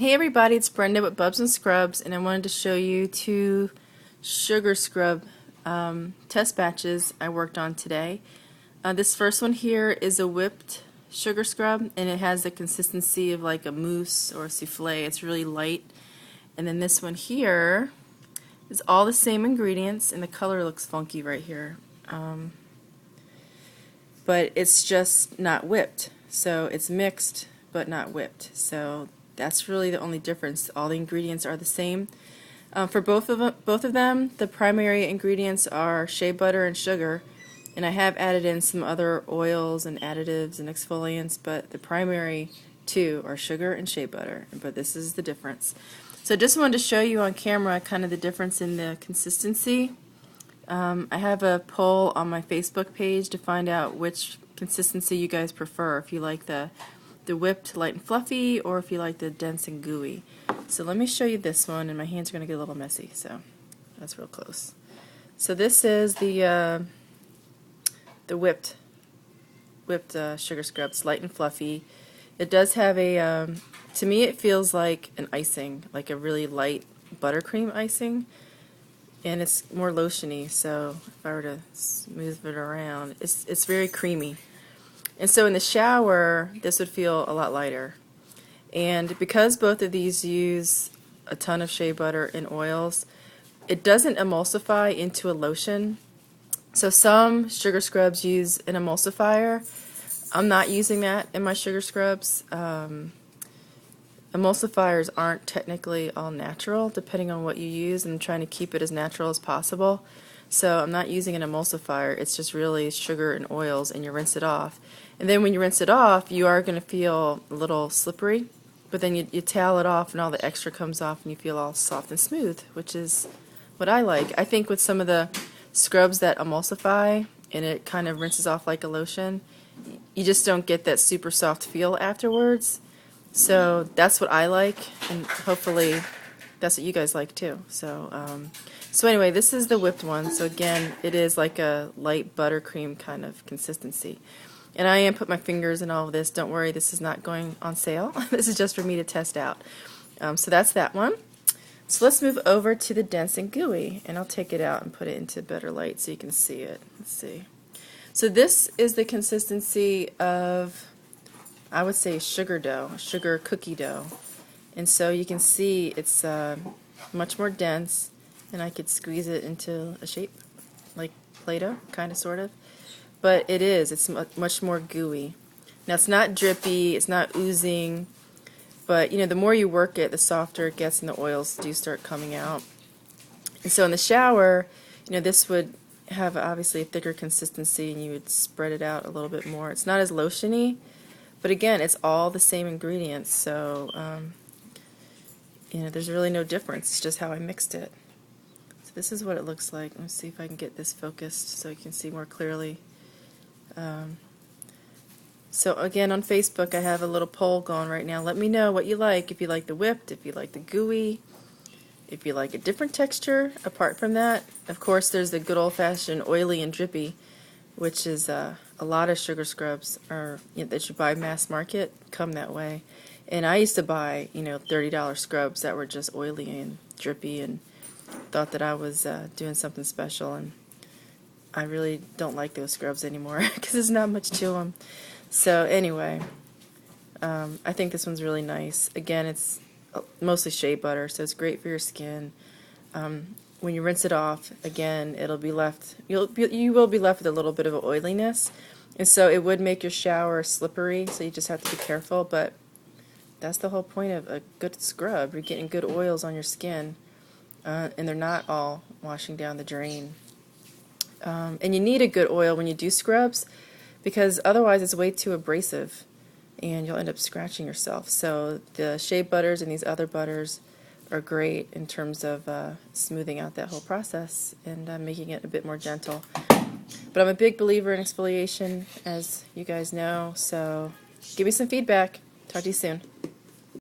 Hey everybody, it's Brenda with Bubs and Scrubs, and I wanted to show you two sugar scrub test batches I worked on today. This first one here is a whipped sugar scrub, and it has the consistency of like a mousse or a souffle. It's really light. And then this one here is all the same ingredients, and the color looks funky right here. But it's just not whipped. So it's mixed but not whipped. So that's really the only difference. All the ingredients are the same. For both of them, the primary ingredients are shea butter and sugar, and I have added in some other oils and additives and exfoliants, but the primary two are sugar and shea butter, but this is the difference. So I just wanted to show you on camera kind of the difference in the consistency. I have a poll on my Facebook page to find out which consistency you guys prefer, if you like the whipped light and fluffy or if you like the dense and gooey. So let me show you this one, and my hands are going to get a little messy, so that's real close. So this is the whipped sugar scrub. It's light and fluffy. It does have a, to me it feels like an icing, like a really light buttercream icing, and it's more lotiony, so if I were to smooth it around, it's very creamy. And so in the shower, this would feel a lot lighter. And because both of these use a ton of shea butter and oils, it doesn't emulsify into a lotion. So some sugar scrubs use an emulsifier. I'm not using that in my sugar scrubs. Emulsifiers aren't technically all natural, depending on what you use, and I'm trying to keep it as natural as possible. So I'm not using an emulsifier, it's just really sugar and oils, and you rinse it off. And then when you rinse it off, you are going to feel a little slippery, but then you towel it off and all the extra comes off and you feel all soft and smooth, which is what I like. I think with some of the scrubs that emulsify and it kind of rinses off like a lotion, you just don't get that super soft feel afterwards. So that's what I like, and hopefully that's what you guys like too. So anyway, this is the whipped one. So again, it is like a light buttercream kind of consistency. And I am put my fingers in all of this. Don't worry, this is not going on sale. This is just for me to test out. So that's that one. So let's move over to the dense and gooey, and I'll take it out and put it into better light so you can see it. Let's see. So this is the consistency of, I would say, sugar dough, sugar cookie dough. And so you can see it's much more dense, and I could squeeze it into a shape like Play-Doh, kind of, sort of. But it's much more gooey. Now it's not drippy, it's not oozing, but the more you work it, the softer it gets and the oils do start coming out. And so in the shower, this would have obviously a thicker consistency, and you would spread it out a little bit more. It's not as lotiony, but again, it's all the same ingredients, so there's really no difference. It's just how I mixed it. So this is what it looks like. Let me see if I can get this focused so you can see more clearly. So again, on Facebook I have a little poll going right now. Let me know what you like, if you like the whipped, if you like the gooey, if you like a different texture apart from that. Of course, there's the good old-fashioned oily and drippy, which is a lot of sugar scrubs that you buy mass market come that way. And I used to buy $30 scrubs that were just oily and drippy, and thought that I was doing something special, and I really don't like those scrubs anymore because there's not much to them. So anyway, I think this one's really nice. Again, it's mostly shea butter, so it's great for your skin. When you rinse it off, again, it'll be left. You will be left with a little bit of an oiliness, and so it would make your shower slippery. So you just have to be careful. But that's the whole point of a good scrub. You're getting good oils on your skin, and they're not all washing down the drain. And you need a good oil when you do scrubs, because otherwise it's way too abrasive and you'll end up scratching yourself. So the shea butters and these other butters are great in terms of smoothing out that whole process and making it a bit more gentle. But I'm a big believer in exfoliation, as you guys know, so give me some feedback. Talk to you soon.